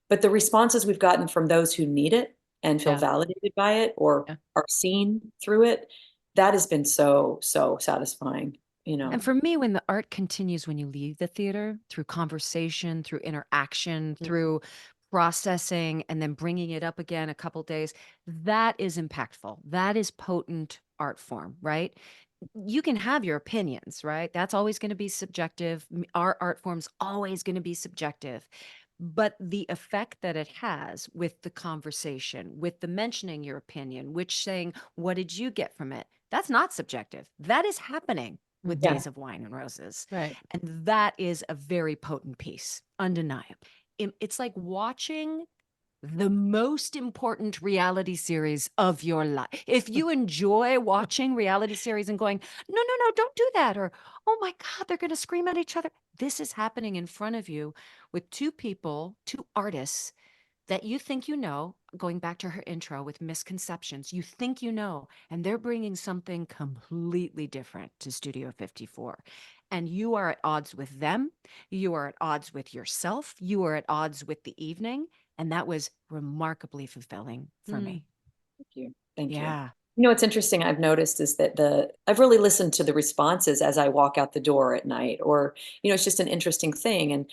but the responses we've gotten from those who need it and feel validated by it or are seen through it, that has been so satisfying. You know. And for me, when the art continues when you leave the theater, through conversation, through interaction, through processing, and then bringing it up again a couple days, that is impactful. That is potent art form, right? You can have your opinions, right? That's always going to be subjective. Our art form's always going to be subjective. But the effect that it has with the conversation, with the mentioning your opinion, which saying, what did you get from it? That's not subjective. That is happening with Days of Wine and Roses. Right. And that is a very potent piece, undeniable. It's like watching the most important reality series of your life. If you enjoy watching reality series and going, no, don't do that. Or, oh my God, they're going to scream at each other. This is happening in front of you with two people, two artists that you think you know, going back to her intro with misconceptions, you think you know, and they're bringing something completely different to Studio 54. And you are at odds with them. You are at odds with yourself. You are at odds with the evening. And that was remarkably fulfilling for me. Thank you. Thank you. Yeah. You know, what's interesting I've noticed is that I've really listened to the responses as I walk out the door at night, or, you know, it's just an interesting thing. And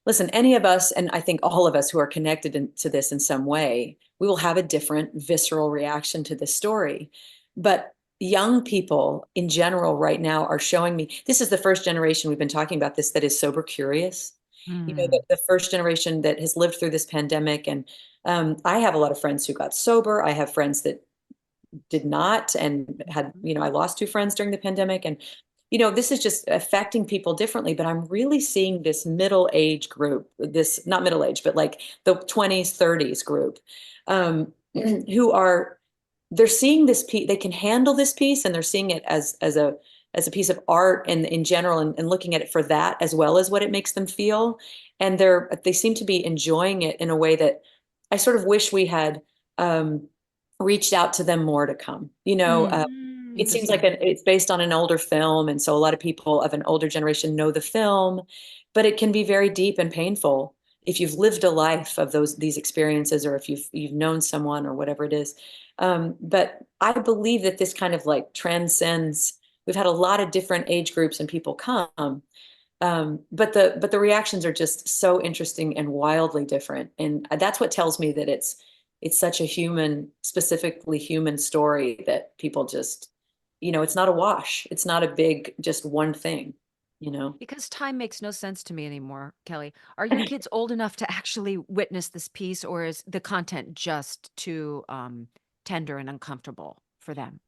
listen, any of us, and I think all of us who are connected to this in some way, we will have a different visceral reaction to this story. But young people in general right now are showing me, this is the first generation we've been talking about this, that is sober curious. You know, the first generation that has lived through this pandemic. And I have a lot of friends who got sober. I have friends that did not and had, you know, I lost 2 friends during the pandemic. And, you know, this is just affecting people differently. But I'm really seeing this middle age group, this not middle age, but like the 20s, 30s group who are, they're seeing this piece, they can handle this piece, and they're seeing it as a piece of art and in general, and looking at it for that as well as what it makes them feel. And they seem to be enjoying it in a way that I sort of wish we had reached out to them more to come. You know, it seems like it's based on an older film. And so a lot of people of an older generation know the film, but it can be very deep and painful if you've lived a life of these experiences, or if you've known someone or whatever it is. But I believe that this kind of like transcends. We've had a lot of different age groups and people come, but the reactions are just so interesting and wildly different. And that's what tells me that it's such a specifically human story that people just, you know, it's not a wash. It's not a big, just one thing, you know. Because time makes no sense to me anymore, Kelly. Are your kids old enough to actually witness this piece, or is the content just too tender and uncomfortable for them?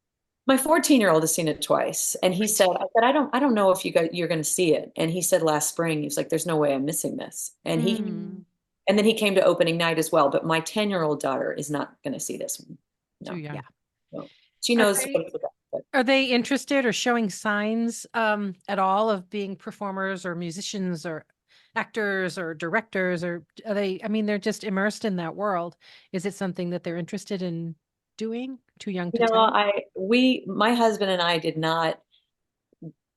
My 14-year-old has seen it twice, and he said, I don't know if you're going to see it. And he said last spring, he was like, there's no way I'm missing this. And and then he came to opening night as well. But my 10-year-old daughter is not going to see this one. No. Too young. Yeah. No. She knows what it's about. But Are they interested or showing signs at all of being performers or musicians or actors or directors, or are they, I mean, they're just immersed in that world. Is it something that they're interested in doing? Too young to you know, tell? my husband and I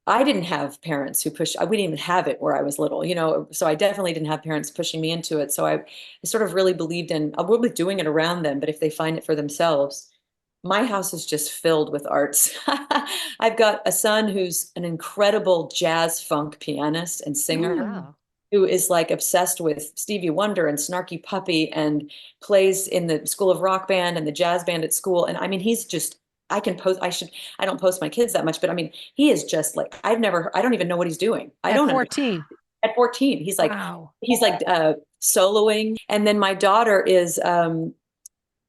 I didn't have parents who pushed. We didn't even have it where I was little, you know, so I definitely didn't have parents pushing me into it. So I sort of really believed in, I will be doing it around them, but if they find it for themselves. My house is just filled with arts. I've got a son who's an incredible jazz funk pianist and singer, who is like obsessed with Stevie Wonder and Snarky Puppy, and plays in the School of Rock band and the jazz band at school. And I mean, he's just, I don't post my kids that much, but I mean, he is just like, I don't even know what he's doing. I At don't 14. at 14. He's like, Wow. soloing. And then my daughter is,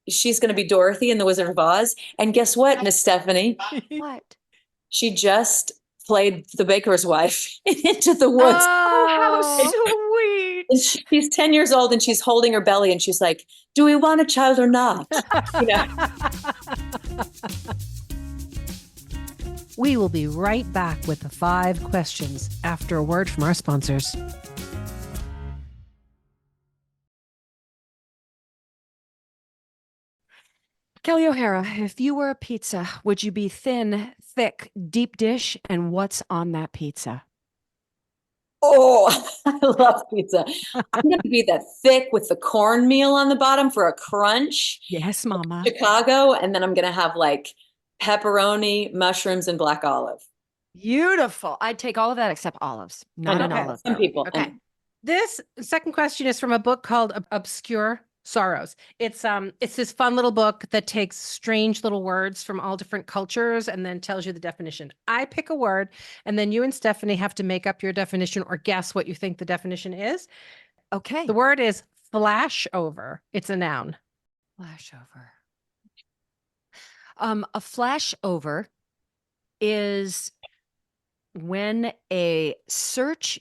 she's going to be Dorothy in The Wizard of Oz. And guess what, Miss Stephanie? What? She just played the baker's wife in Into the Woods. Oh, how sweet. And she's 10 years old and she's holding her belly and she's like, do we want a child or not? You know? We will be right back with the 5 questions after a word from our sponsors. Kelli O'Hara, if you were a pizza, would you be thin, thick, deep dish? And what's on that pizza? Oh, I love pizza. I'm going to be that thick with the cornmeal on the bottom for a crunch. Yes, Mama. Chicago. And then I'm going to have like pepperoni, mushrooms, and black olive. Beautiful. I'd take all of that except olives. Not an olive. Some people. Okay. This second question is from a book called Obscure Sorrows. It's this fun little book that takes strange little words from all different cultures and then tells you the definition. I pick a word and then you and Stephanie have to make up your definition or guess what you think the definition is. Okay. The word is flashover. It's a noun. Flashover. A flashover is when a search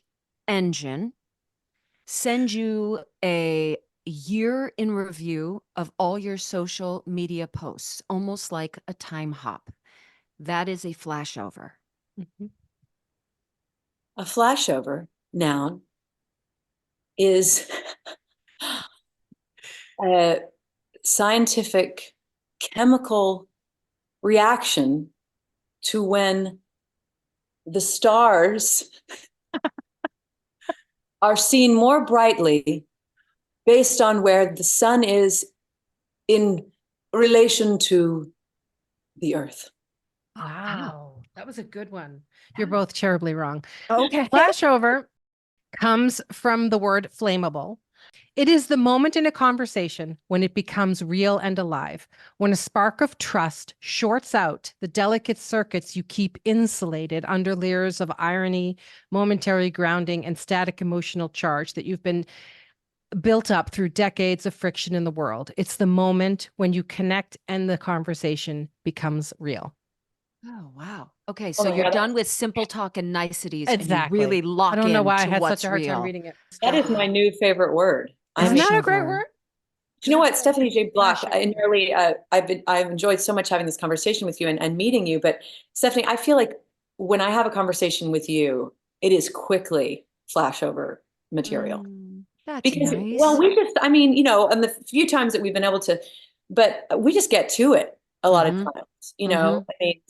engine sends you a year in review of all your social media posts, almost like a time hop. That is a flashover. Mm-hmm. A flashover, noun, is a scientific chemical reaction to when the stars are seen more brightly based on where the sun is in relation to the earth. Wow. That was a good one. You're both terribly wrong. Okay. Flashover comes from the word flammable. It is the moment in a conversation when it becomes real and alive, when a spark of trust shorts out the delicate circuits you keep insulated under layers of irony, momentary grounding, and static emotional charge that you've been built up through decades of friction in the world. It's the moment when you connect and the conversation becomes real. Oh, wow. Okay, so you're done with simple talk and niceties. Exactly. And you really lock I don't know in why I to had what's such a hard time real. reading it. That is my new favorite word. Isn't that a Flashover. great word? You know what, Stephanie J. Block, Flashover. I've enjoyed so much having this conversation with you and meeting you. But Stephanie, I feel like when I have a conversation with you, it is quickly flashover material. That's Because, nice. well, we just, I mean, you know, and the few times that we've been able to, but we just get to it a lot of times, you know, I mean,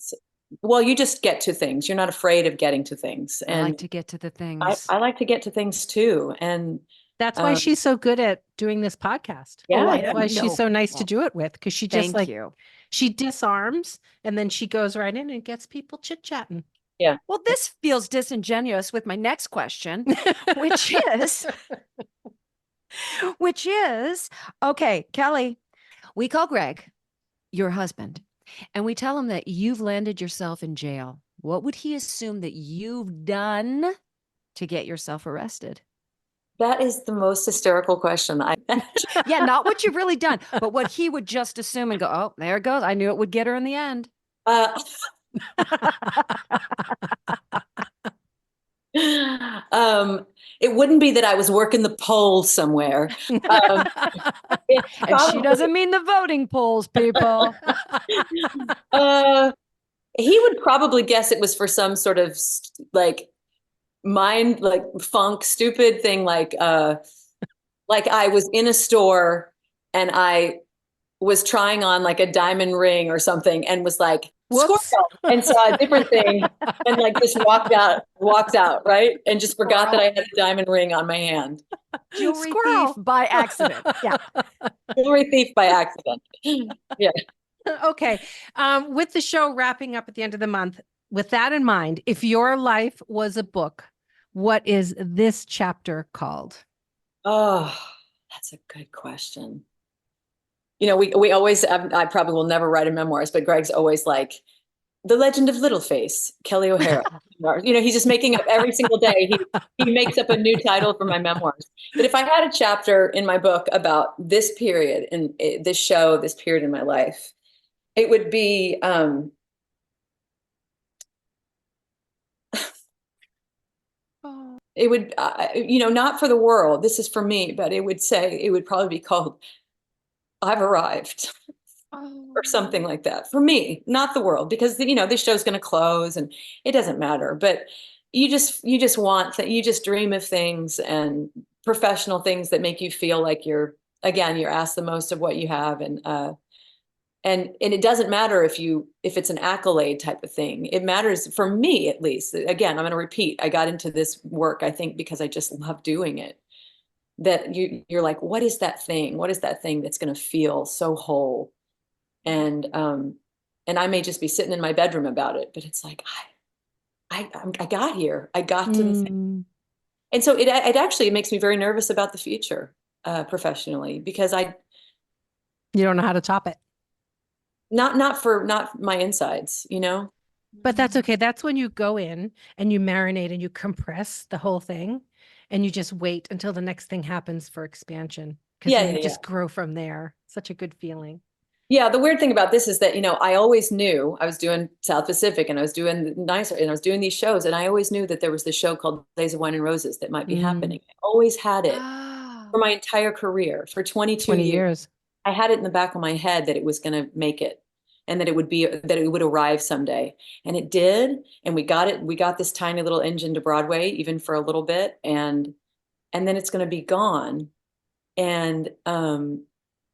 well, you just get to things. You're not afraid of getting to things. I And like to get to the things. I like to get to things too. And That's why she's so good at doing this podcast. Yeah, That's why she's so nice to do it with, because she just Thank you. she disarms and then she goes right in and gets people chit-chatting. Yeah. Well, this feels disingenuous with my next question, which is, okay, Kelli, we call Greg your husband and we tell him that you've landed yourself in jail. What would he assume that you've done to get yourself arrested? That is the most hysterical question. Yeah, not what you've really done, but what he would just assume and go, oh, there it goes. I knew it would get her in the end. It wouldn't be that I was working the polls somewhere. And she doesn't mean the voting polls, people. He would probably guess it was for some sort of like mind, like funk, stupid thing, like I was in a store and I was trying on like a diamond ring or something and was like, squirrel, and saw a different thing and like just walked out, right? And just forgot that I had a diamond ring on my hand. Jewelry thief by accident. Yeah. Jewelry thief by accident. Yeah. Okay. With the show wrapping up at the end of the month, with that in mind, if your life was a book, what is this chapter called? Oh, that's a good question. You know, we always, I probably will never write a memoirs, but Greg's always like, The Legend of Littleface, Kelli O'Hara. You know, he's just making up every single day. He makes up a new title for my memoirs. But if I had a chapter in my book about this period and this show, this period in my life, it would be it would, you know, not for the world. This is for me, but it would probably be called "I've Arrived." Or something like that for me, not the world, because you know this show's going to close and it doesn't matter. But you just want that, you just dream of things and professional things that make you feel like you're asked the most of what you have, and it doesn't matter if it's an accolade type of thing. It matters for me, at least. Again, I'm going to repeat. I got into this work, I think, because I just love doing it. That you're like, what is that thing? What is that thing that's going to feel so whole? And I may just be sitting in my bedroom about it, but it's like I got here. I got to the thing. And so it actually makes me very nervous about the future professionally, because you don't know how to top it. Not my insides, you know. But that's okay. That's when you go in and you marinate and you compress the whole thing, and you just wait until the next thing happens for expansion. Because you just grow from there. Such a good feeling. Yeah, the weird thing about this is that, you know, I always knew I was doing South Pacific and I was doing Nicer and I was doing these shows, and I always knew that there was this show called Days of Wine and Roses that might be happening. I always had it for my entire career, for 22 years. I had it in the back of my head that it was going to make it, and that it would arrive someday. And it did. And we got this tiny little engine to Broadway, even for a little bit. And then it's going to be gone. And,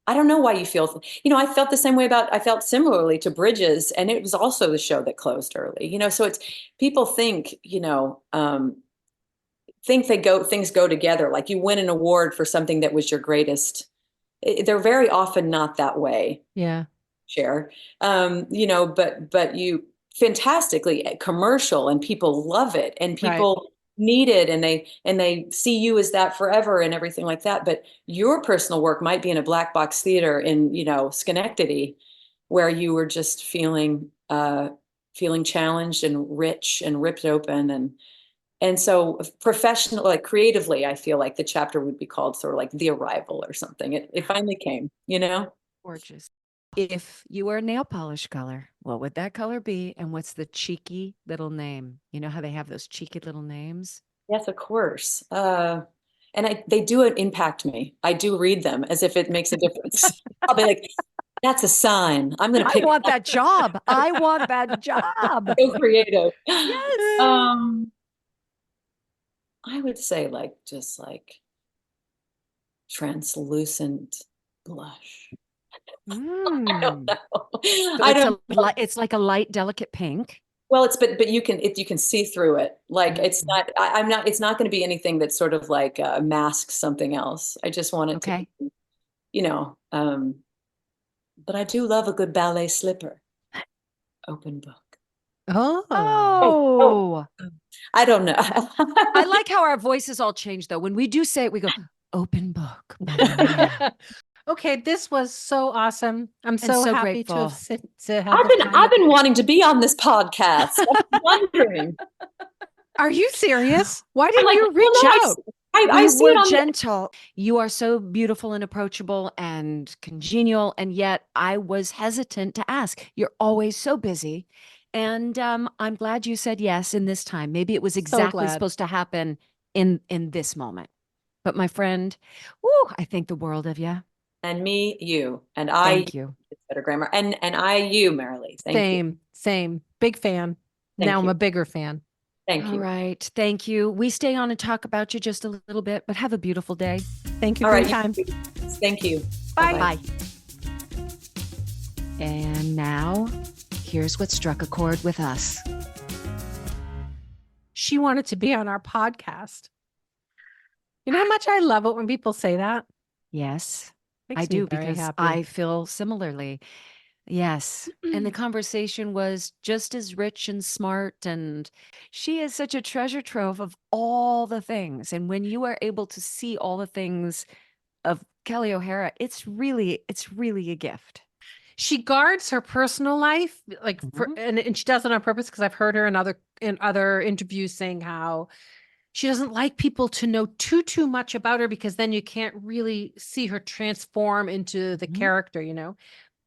I don't know why you feel, you know, I felt similarly to Bridges, and it was also the show that closed early, you know. So it's, people think, you know, things go together. Like you win an award for something that was your greatest. They're very often not that way. Yeah. Share, you know, but you fantastically commercial, and people love it, and people need it, and they see you as that forever and everything like that. But your personal work might be in a black box theater in, you know, Schenectady, where you were just feeling challenged and rich and ripped open, and so professional, like creatively, I feel like the chapter would be called sort of like The Arrival or something. It finally came, you know. Gorgeous. If you were a nail polish color, what would that color be? And what's the cheeky little name? You know how they have those cheeky little names? Yes, of course. And they do impact me. I do read them as if it makes a difference. I'll be like, that's a sign. I'm going to pick. I want that job. I want that job. So creative. Yes. I would say just like translucent blush. I don't know. So it's like a light, delicate pink. Well, but you can see through it. Like it's not. It's not going to be anything that sort of like masks something else. I just want it to be, you know. But I do love a good ballet slipper. Open book. Oh. I don't know. I like how our voices all change though. When we do say it, we go open book. Okay, this was so awesome. I'm so happy grateful to have. I've been wanting to be on this podcast. I'm wondering. Are you serious? Why didn't you reach out? I see were it on gentle. You are so beautiful and approachable and congenial, and yet I was hesitant to ask. You're always so busy, and I'm glad you said yes in this time. Maybe it was exactly supposed to happen in this moment. But my friend, I think the world of you. And me, you, and Thank you. It's better grammar. And I, you, Marilee. Thank you. Same. Big fan. Now I'm a bigger fan. Thank you. All right. Thank you. We stay on and talk about you just a little bit, but have a beautiful day. Thank you for your time. Thank you. Bye. Bye. And now, here's what struck a chord with us. She wanted to be on our podcast. You know how much I love it when people say that? Yes. Makes I do, me very because happy. I feel similarly. Yes. And the conversation was just as rich and smart. And she is such a treasure trove of all the things. And when you are able to see all the things of Kelli O'Hara, it's really a gift. She guards her personal life, like Mhm. and she does it on purpose because I've heard her in other interviews saying how she doesn't like people to know too much about her because then you can't really see her transform into the Mhm. character,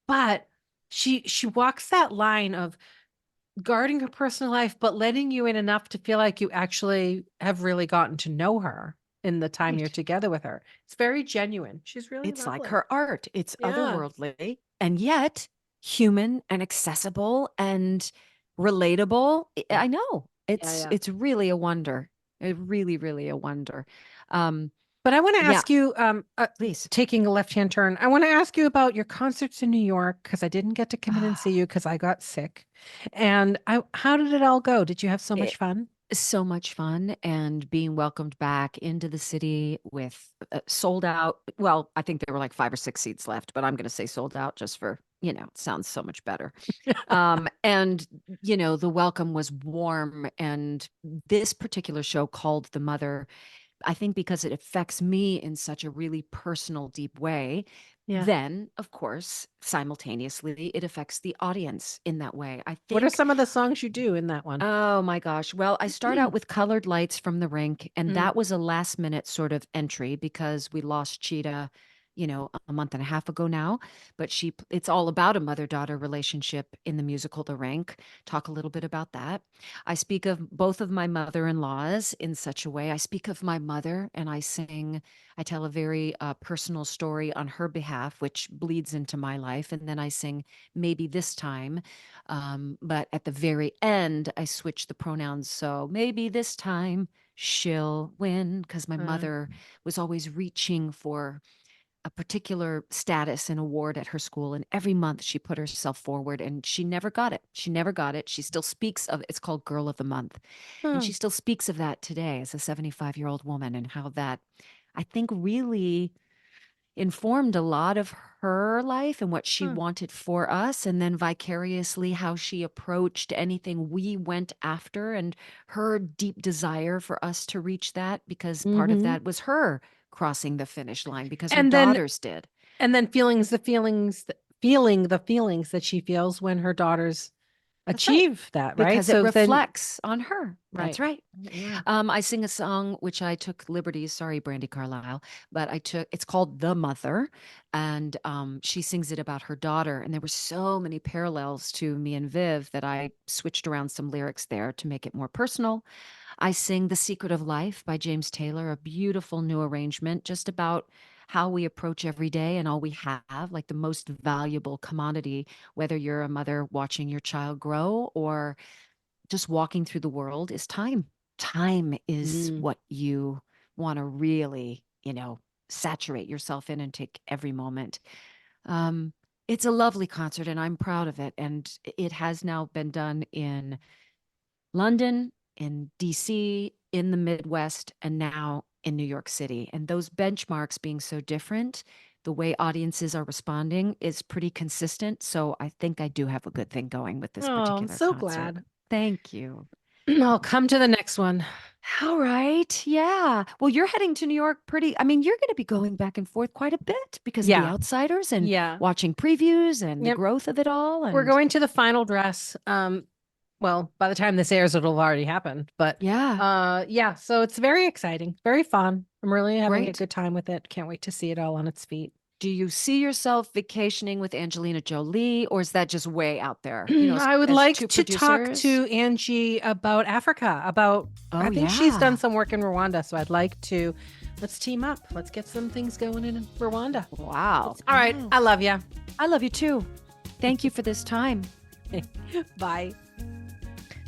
But she walks that line of guarding her personal life, but letting you in enough to feel like you actually have really gotten to know her in the time you're Right. together with her. It's very genuine. She's really It's like lovely. her art. It's Yeah. otherworldly and yet human and accessible and relatable. I know. Yeah, yeah. It's really a wonder. Really, really a wonder. Um, But I want to yeah, ask you, please. taking a left-hand turn, I want to ask you about your concerts in New York because I didn't get to come in and see you because I got sick. And how did it all go? Did you have so much fun? So much fun and being welcomed back into the city with sold out. Well, I think there were like 5 or 6 seats left, but I'm going to say sold out just for, it sounds so much better. And, the welcome was warm. And this particular show called The Mother, I think because it affects me in such a really personal, deep way, Yeah. then, of course, simultaneously, it affects the audience in that way. I What are think some of the songs you do in that one? oh my gosh. Well, I start out with Colored Lights from the Rink, and Mm. that was a last minute sort of entry because we lost Cheetah, a month and a half ago now. But it's all about a mother-daughter relationship in the musical The Rink. Talk a little bit about that. I speak of both of my mother-in-laws in such a way. I speak of my mother and I tell a very personal story on her behalf, which bleeds into my life. And then I sing Maybe This Time. But at the very end, I switched the pronouns. So maybe this time she'll win because my Uh, mother was always reaching for a particular status and award at her school. And every month she put herself forward and she never got it. She never got it. She still speaks of it's called Girl of the Month. And huh. she still speaks of that today as a 75-year-old woman and how that I think really informed a lot of her life and what she Huh. wanted for us, and then vicariously how she approached anything we went after and her deep desire for us to reach that because part of Mhm. that was her crossing the finish line because her And then daughters did. feeling the feelings that she feels when her daughters That's right. achieve that, right? Because it So then, reflects on her. That's right. right. Yeah. I sing a song which I took liberties. Sorry, Brandy Carlisle, but it's called The Mother, and she sings it about her daughter. And there were so many parallels to me and Viv that I switched around some lyrics there to make it more personal. I sing The Secret of Life by James Taylor, a beautiful new arrangement just about how we approach every day and all we have, like the most valuable commodity, whether you're a mother watching your child grow or just walking through the world, is time. Time is Mm. what you want to really, saturate yourself in and take every moment. Um, it's a lovely concert and I'm proud of it. And it has now been done in London, in DC, in the Midwest, and now in New York City. And those benchmarks being so different, the way audiences are responding is pretty consistent. So I think I do have a good thing going with this Oh, I'm particular so concert. glad. Thank you. I'll come to the next one. All right. Yeah. Well, you're heading to New York I mean, you're going to be going back and forth quite a bit because of The Yeah. Outsiders and Yeah. watching previews and the Yep. growth of it all. We're And going to the final dress. Well, by the time this airs, it'll have already happened. But yeah, yeah, so it's very exciting, very fun. I'm really having a great. good time with it. Can't wait to see it all on its feet. Do you see yourself vacationing with Angelina Jolie, or is that just way out there? You know, I would as like two to talk producers? to Angie about Africa, I Oh, think she's done yeah. some work in Rwanda. So I'd like to, let's team up. Let's get some things going in Rwanda. Wow. All right. Wow. I love you. I love you too. Thank you for this time. Bye.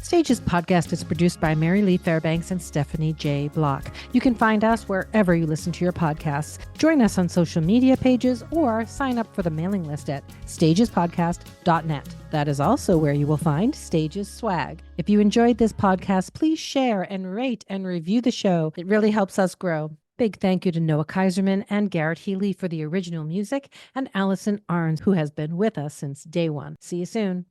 Stages podcast is produced by Mary Lee Fairbanks and Stephanie J. Block. You can find us wherever you listen to your podcasts. Join us on social media pages or sign up for the mailing list at stagespodcast.net. That is also where you will find Stages swag. If you enjoyed this podcast, please share and rate and review the show. It really helps us grow. Big thank you to Noah Kaiserman and Garrett Healy for the original music, and Allison Arns, who has been with us since day one. See you soon.